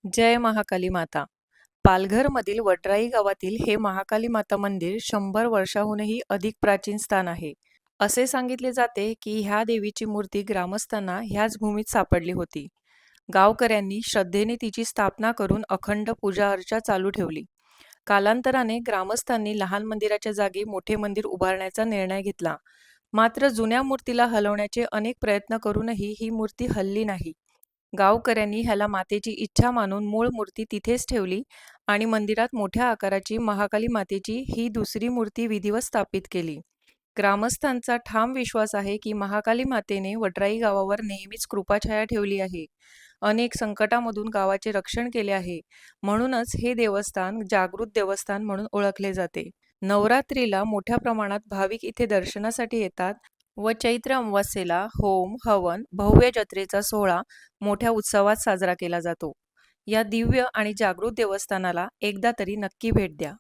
जय महाकाली माता. पालघरमधील वडराई गावातील हे महाकाली माता मंदिर 100 वर्षाहूनही अधिक प्राचीन स्थान आहे. असे सांगितले जाते की ह्या देवीची मूर्ती ग्रामस्थांना ह्याच भूमीत सापडली होती. गावकऱ्यांनी श्रद्धेने तिची स्थापना करून अखंड पूजा अर्चा चालू ठेवली. कालांतराने ग्रामस्थांनी लहान मंदिराच्या जागी मोठे मंदिर उभारण्याचा निर्णय घेतला. मात्र जुन्या मूर्तीला हलवण्याचे अनेक प्रयत्न करूनही ही मूर्ती हलली नाही. गावकऱ्यांनी ह्याला मातेची इच्छा मानून मूळ मूर्ती तिथेच ठेवली आणि मंदिरात मोठ्या आकाराची महाकाली मातेची ही दुसरी मूर्ती विधिवत स्थापित केली. ग्रामस्थांचा ठाम विश्वास आहे की महाकाली मातेने वडराई गावावर नेहमीच कृपाछाया ठेवली आहे. अनेक संकटामधून गावाचे रक्षण केले आहे. म्हणूनच हे देवस्थान जागृत देवस्थान म्हणून ओळखले जाते. नवरात्रीला मोठ्या प्रमाणात भाविक इथे दर्शनासाठी येतात व चैत्र अमावास्येला होम, हवन, भव्य जत्रेचा सोहळा मोठ्या उत्सवात साजरा केला जातो. या दिव्य आणि जागृत देवस्थानाला एकदा तरी नक्की भेट द्या.